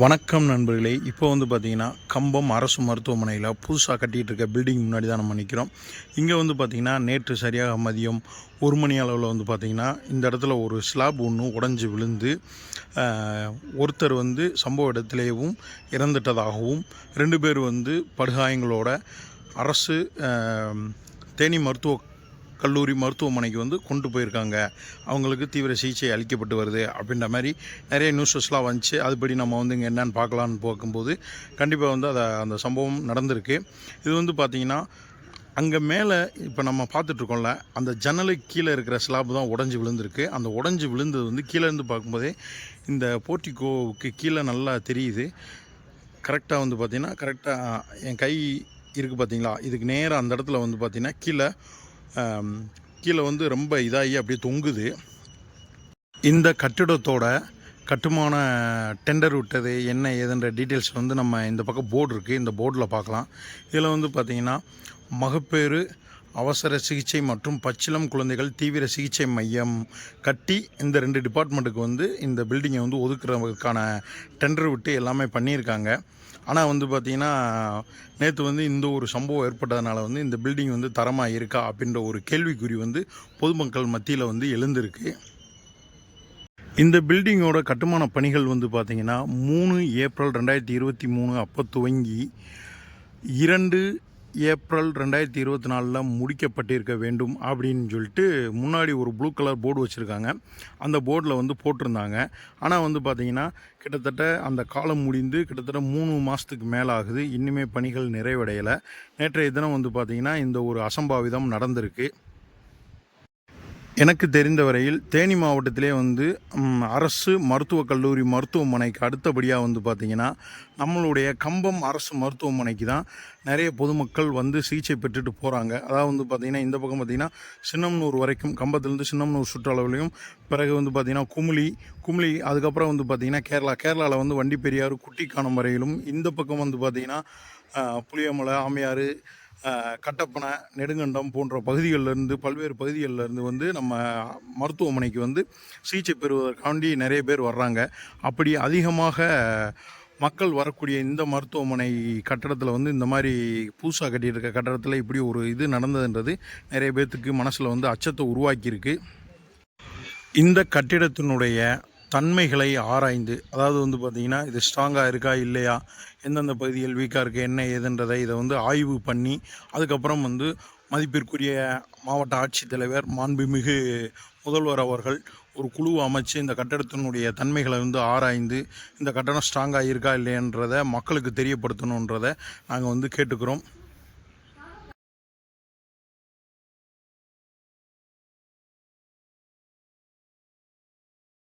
வணக்கம் நண்பர்களே. இப்போ பார்த்தீங்கன்னா கம்பம் அரசு மருத்துவமனையில் புதுசாக கட்டிகிட்டு இருக்க பில்டிங் முன்னாடி தான் நம்ம நிற்கிறோம். இங்கே பார்த்தீங்கன்னா நேற்று சரியாக மதியம் 1 மணி அளவில் பார்த்தீங்கன்னா இந்த இடத்துல ஒரு ஸ்லாப் ஒன்று உடஞ்சி விழுந்து ஒருத்தர் சம்பவ இடத்திலேயும் இறந்துட்டதாகவும் 2 பேர் படுகாயங்களோட அரசு தேனி கல்லூரி மருத்துவமனைக்கு கொண்டு போயிருக்காங்க. அவங்களுக்கு தீவிர சிகிச்சை அளிக்கப்பட்டு வருது அப்படின்ற மாதிரி நிறைய நியூஸஸ்லாம் வந்துச்சு. அதுபடி நம்ம இங்கே என்னென்னு பார்க்கலான்னு பார்க்கும்போது கண்டிப்பாக அந்த சம்பவம் நடந்திருக்கு. இது பார்த்திங்கன்னா அங்கே மேலே இப்போ நம்ம பார்த்துட்ருக்கோம்ல, அந்த ஜன்னலுக்கு கீழே இருக்கிற ஸ்லாப் தான் உடஞ்சி விழுந்திருக்கு. அந்த உடஞ்சி விழுந்தது கீழேருந்து பார்க்கும்போதே இந்த போர்ட்டிகோவுக்கு கீழே நல்லா தெரியுது. கரெக்டாக பார்த்திங்கன்னா கரெக்டாக என் கை இருக்குது பார்த்திங்களா, இதுக்கு நேராக அந்த இடத்துல பார்த்திங்கன்னா கீழே ரொம்ப இதாகி அப்படியே தொங்குது. இந்த கட்டிடத்தோட கட்டுமான டெண்டர் விட்டது என்ன ஏதுன்ற டீட்டெயில்ஸ் நம்ம இந்த பக்கம் போர்டு இருக்குது, இந்த போர்டில் பார்க்கலாம். இதில் பார்த்திங்கன்னா மகப்பேறு அவசர சிகிச்சை மற்றும் பச்சிளம் குழந்தைகள் தீவிர சிகிச்சை மையம் கட்டி இந்த 2 டிபார்ட்மெண்ட்டுக்கு இந்த பில்டிங்கை ஒதுக்குறதுக்கான டெண்டர் விட்டு எல்லாமே பண்ணியிருக்காங்க. ஆனால் பார்த்திங்கன்னா நேற்று இந்த ஒரு சம்பவம் ஏற்பட்டதுனால இந்த பில்டிங் தரமாக இருக்கா அப்படின்ற ஒரு கேள்விக்குறி பொதுமக்கள் மத்தியில் எழுந்திருக்கு. இந்த பில்டிங்கோட கட்டுமான பணிகள் பார்த்திங்கன்னா 3 ஏப்ரல் 2023 அப்போ துவங்கி 2 ஏப்ரல் 2024 முடிக்கப்பட்டிருக்க வேண்டும் அப்படின்னு சொல்லிட்டு முன்னாடி ஒரு ப்ளூ கலர் போர்டு வச்சுருக்காங்க. அந்த போர்டில் போட்டிருந்தாங்க. ஆனால் பார்த்திங்கன்னா கிட்டத்தட்ட அந்த காலம் முடிந்து கிட்டத்தட்ட 3 மாதத்துக்கு மேலே ஆகுது. இன்னுமே பணிகள் நிறைவடையலை. நேற்றைய தினம் பார்த்திங்கன்னா இந்த ஒரு அசம்பாவிதம் நடந்திருக்கு. எனக்கு தெரிந்த வரையில் தேனி மாவட்டத்திலே அரசு மருத்துவக் கல்லூரி மருத்துவமனைக்கு அடுத்தபடியாக பார்த்திங்கன்னா நம்மளுடைய கம்பம் அரசு மருத்துவமனைக்கு தான் நிறைய பொதுமக்கள் சிகிச்சை பெற்றுட்டு போகிறாங்க. அதாவது பார்த்திங்கன்னா இந்த பக்கம் பார்த்திங்கன்னா சின்னம்னூர் வரைக்கும், கம்பத்துலேருந்து சின்னம்னூர் சுற்றளவுலையும், பிறகு பார்த்திங்கன்னா குமிளி அதுக்கப்புறம் பார்த்திங்கன்னா கேரளாவில் வண்டி பெரியாறு குட்டிக்கானம் வரையிலும், இந்த பக்கம் பார்த்திங்கன்னா புளியமலை, ஆமையாறு, கட்டப்பனை, நெடுங்கண்டம் போன்ற பகுதிகளிலிருந்து பல்வேறு பகுதிகளிலிருந்து நம்ம மருத்துவமனைக்கு சிகிச்சை பெறுவதற்காண்டி நிறைய பேர் வர்றாங்க. அப்படி அதிகமாக மக்கள் வரக்கூடிய இந்த மருத்துவமனை கட்டடத்தில் இந்த மாதிரி புதுசாக கட்டியிருக்க கட்டடத்தில் இப்படி ஒரு இது நடந்ததுன்றது நிறைய பேர்த்துக்கு மனசில் அச்சத்தை உருவாக்கியிருக்கு. இந்த கட்டிடத்தினுடைய தன்மைகளை ஆராய்ந்து, அதாவது பார்த்திங்கன்னா இது ஸ்ட்ராங்காக இருக்கா இல்லையா, எந்தெந்த பகுதிகள் வீக்காக இருக்குது என்ன ஏதுன்றதை இதை ஆய்வு பண்ணி அதுக்கப்புறம் மதிப்பிற்குரிய மாவட்ட ஆட்சித்தலைவர் மாண்புமிகு முதல்வர் அவர்கள் ஒரு குழு அமைச்சு இந்த கட்டடத்தினுடைய தன்மைகளை ஆராய்ந்து இந்த கட்டடம் ஸ்ட்ராங்காக இருக்கா இல்லையன்றதை மக்களுக்கு தெரியப்படுத்தணுன்றதை நாங்கள் கேட்டுக்கிறோம்.